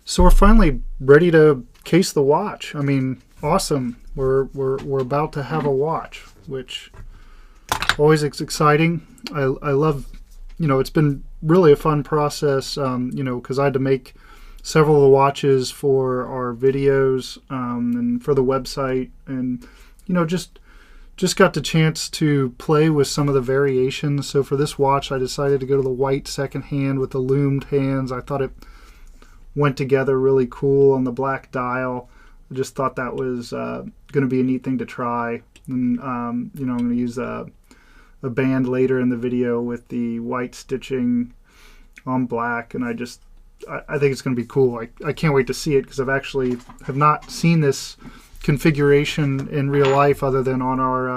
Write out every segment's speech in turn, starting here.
So we're finally ready to case the watch. I mean, awesome. We're about to have a watch, which always is exciting. I love, it's been really a fun process, because I had to make several of the watches for our videos and for the website, and just got the chance to play with some of the variations. So for this watch, I decided to go to the white second hand with the loomed hands. I thought it went together really cool on the black dial. I just thought that was going to be a neat thing to try. And I'm going to use a band later in the video with the white stitching on black, and I think it's going to be cool. I can't wait to see it, because I've actually have not seen this configuration in real life other than on our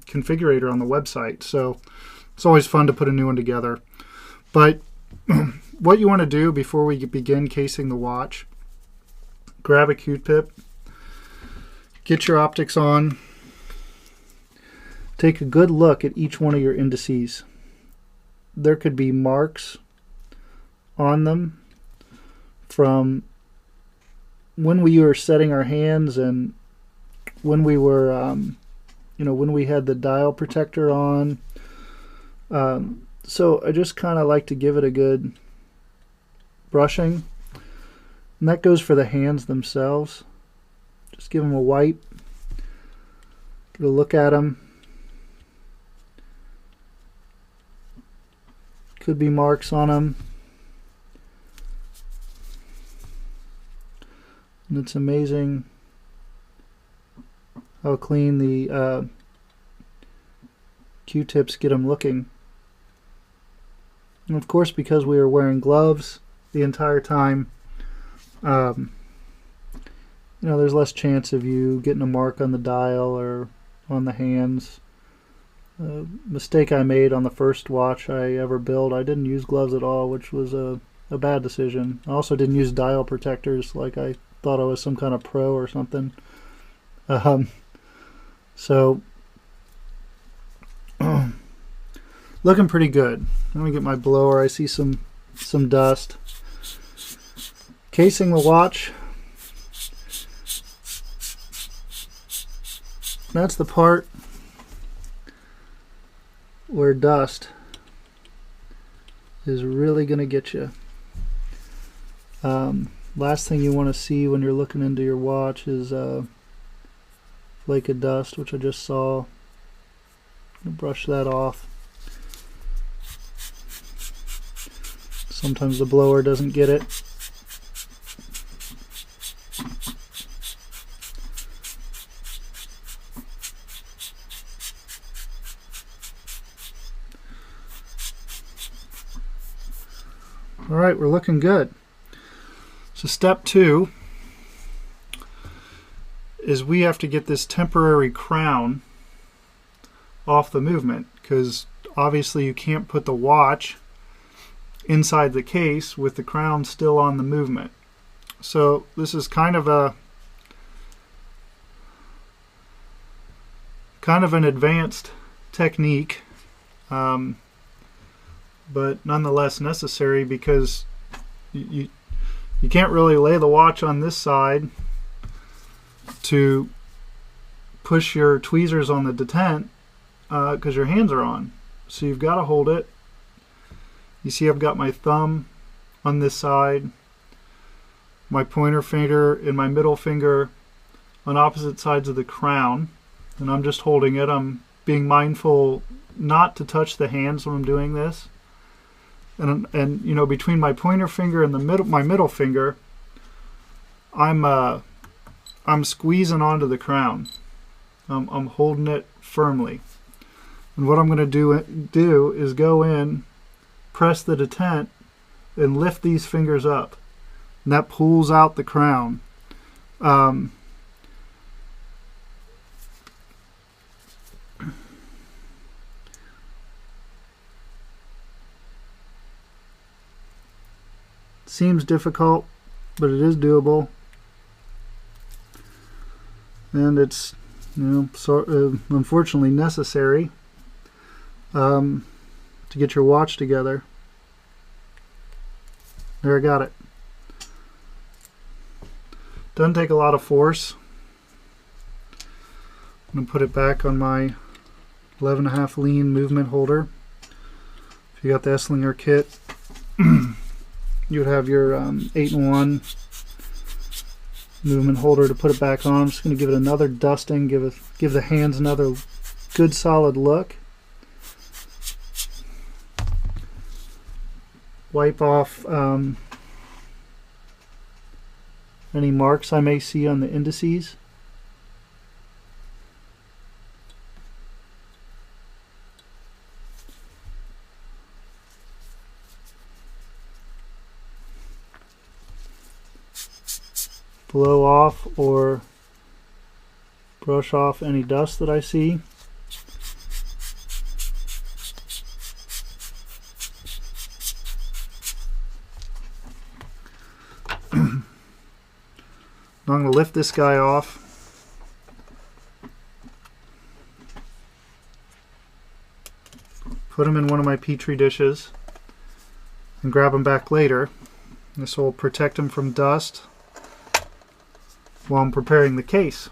configurator on the website. So it's always fun to put a new one together. But what you want to do before we begin casing the watch, grab a Q-tip, get your optics on, take a good look at each one of your indices. There could be marks on them from when we were setting our hands and when we were, when we had the dial protector on. So I just kind of like to give it a good brushing. And that goes for the hands themselves. Just give them a wipe. Get a look at them. Could be marks on them. And it's amazing how clean the Q-tips get them looking. And of course, because we were wearing gloves the entire time, there's less chance of you getting a mark on the dial or on the hands. Mistake I made on the first watch I ever built, I didn't use gloves at all, which was a bad decision. I also didn't use dial protectors like I thought I was some kind of pro or something. So looking pretty good. Let me get my blower. I see some dust. Casing the watch. That's the part where dust is really going to get you. Last thing you want to see when you're looking into your watch is a flake of dust, which I just saw. Brush that off. Sometimes the blower doesn't get it. All right, we're looking good. So step 2 is we have to get this temporary crown off the movement, because obviously you can't put the watch inside the case with the crown still on the movement. So this is kind of an advanced technique, but nonetheless necessary, because you can't really lay the watch on this side to push your tweezers on the detent because your hands are on. So you've got to hold it. You see I've got my thumb on this side, my pointer finger and my middle finger on opposite sides of the crown, and I'm just holding it. I'm being mindful not to touch the hands when I'm doing this. And between my pointer finger and my middle finger, I'm squeezing onto the crown. I'm holding it firmly. And what I'm going to do is go in, press the detent, and lift these fingers up. And that pulls out the crown. Seems difficult, but it is doable, and it's unfortunately necessary to get your watch together. There, I got it. Doesn't take a lot of force. I'm going to put it back on my 11.5 lean movement holder. If you got the Esslinger kit, you would have your 8-in-1 movement holder to put it back on. I'm just going to give it another dusting, give the hands another good solid look. Wipe off any marks I may see on the indices. Blow off or brush off any dust that I see. Now I'm going to lift this guy off. Put him in one of my Petri dishes and grab him back later. This will protect him from dust while I'm preparing the case.